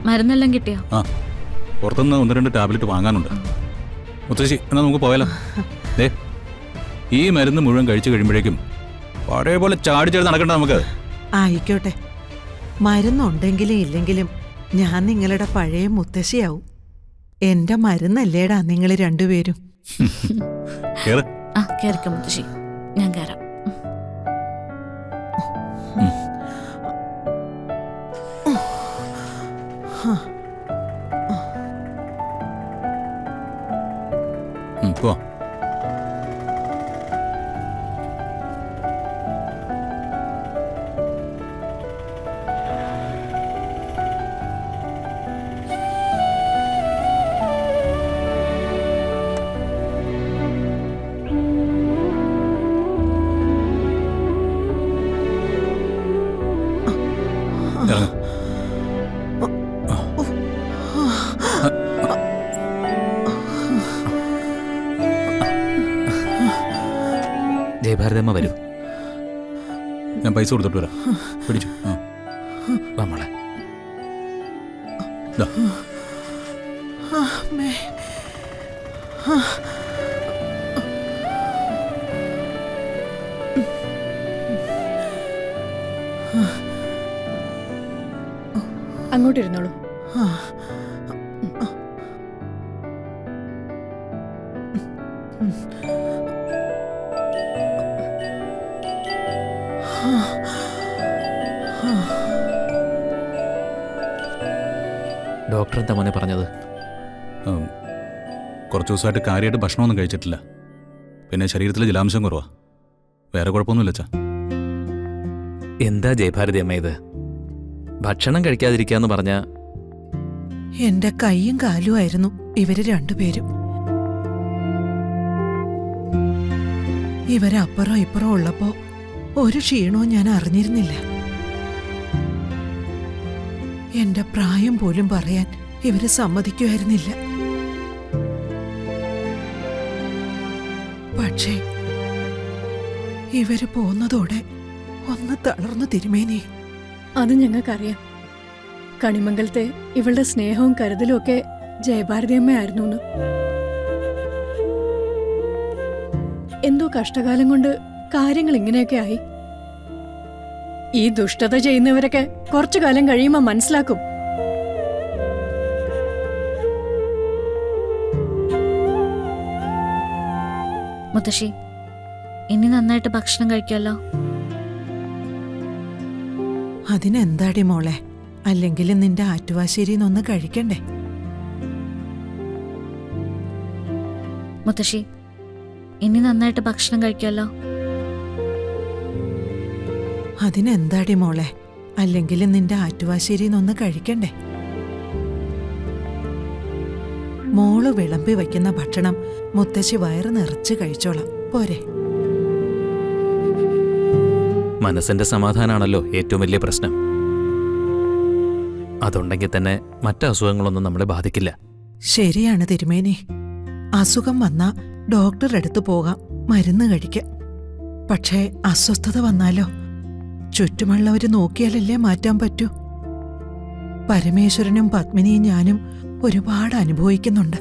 മരുന്നെല്ലാം കിട്ടിയോ? ആ, പുറത്തുനിന്ന് 1-2 ടാബ്ലറ്റ് വാങ്ങാനുണ്ട്. മുത്തശ്ശി, എന്നാൽ നമുക്ക് പോയാലോ? ഈ മരുന്ന് മുഴുവൻ കഴിച്ചു കഴിയുമ്പോഴേക്കും പഴയ പോലെ ചാടി നടക്കണ്ട നമുക്ക്. ആയിക്കോട്ടെ, മരുന്നുണ്ടെങ്കിലും ഇല്ലെങ്കിലും ഞാൻ നിങ്ങളുടെ പഴയ മുത്തശ്ശിയാവും. എന്റെ മരുന്നല്ലേടാ നിങ്ങൾ രണ്ടുപേരും. കേറിക്കോ മുത്തശ്ശി, ഞാൻ കയറാം. പോ. ജയഭാരതമ്മ വരൂ. ഞാൻ പൈസ കൊടുത്തിട്ട് വരാം. പിടിച്ചു. നമ്മളെ അങ്ങോട്ടിരുന്നോളൂ. ഡോക്ടർ എന്താ മോനെ പറഞ്ഞത്? കുറച്ച് ദിവസമായിട്ട് കാര്യമായിട്ട് ഭക്ഷണമൊന്നും കഴിച്ചിട്ടില്ല. പിന്നെ ശരീരത്തിൽ ജലാംശം കുറവാ. വേറെ കുഴപ്പമൊന്നുമില്ല അച്ഛാ. എന്താ ജയഭാരതി അമ്മ ഇത്? ഭക്ഷണം കഴിക്കാതിരിക്കാന്ന് പറഞ്ഞ എന്റെ കൈയും കാലുമായിരുന്നു ഇവര് രണ്ടുപേരും. ഇവരപ്പുറം ഇപ്പുറം ഉള്ളപ്പോ ഒരു ക്ഷീണവും ഞാൻ അറിഞ്ഞിരുന്നില്ല. എന്റെ പ്രായം പോലും പറയാൻ ഇവര് സമ്മതിക്കുമായിരുന്നില്ല. പക്ഷേ ഇവര് പോന്നതോടെ ഒന്ന് തളർന്നു തിരുമേനി. അത് ഞങ്ങൾക്കറിയാം. കണിമംഗലത്തെ ഇവളുടെ സ്നേഹവും കരുതലും ഒക്കെ ജയഭാരതിയമ്മയായിരുന്നു. എന്തോ കഷ്ടകാലം കൊണ്ട് കാര്യങ്ങൾ ഇങ്ങനെയൊക്കെ ആയി. ഈ ദുഷ്ടത ചെയ്യുന്നവരൊക്കെ കുറച്ചു കാലം കഴിയുമ്പോൾ മനസ്സിലാക്കും. മുത്തശ്ശി, ഇനി നന്നായിട്ട് ഭക്ഷണം കഴിക്കുമല്ലോ. അതിനെന്താടി മോളെ, അല്ലെങ്കിലും നിന്റെ ആറ്റുവാശ്ശേരിന്നൊന്ന് കഴിക്കണ്ടേ? മുത്തശ്ശി, ഇനി നന്നായിട്ട് ഭക്ഷണം കഴിക്കുമല്ലോ. അതിനെന്താടി മോളെ, അല്ലെങ്കിലും നിന്റെ ആറ്റുവാശ്ശേരിന്നൊന്ന് കഴിക്കണ്ടേ? മോള് വിളമ്പി വയ്ക്കുന്ന ഭക്ഷണം മുത്തശ്ശി വയറ് നിറച്ച് കഴിച്ചോളാം, പോരെ? മനസ്സിന്റെ സമാധാനാണല്ലോ ഏറ്റവും വലിയ പ്രശ്നം. അതുണ്ടെങ്കിൽ തന്നെ മറ്റു അസുഖങ്ങളൊന്നും നമ്മളെ ബാധിക്കില്ല. ശരിയാണ് തിരുമേനി. അസുഖം വന്നാ ഡോക്ടറുടെ അടുത്ത് പോകാം, മരുന്ന് കഴിക്കാം. പക്ഷേ അസ്വസ്ഥത വന്നാലോ ചുറ്റുമുള്ളവര് നോക്കിയാലല്ലേ മാറ്റാൻ പറ്റൂ. പരമേശ്വരനും പത്മിനിയും ഞാനും ഒരുപാട് അനുഭവിക്കുന്നുണ്ട്.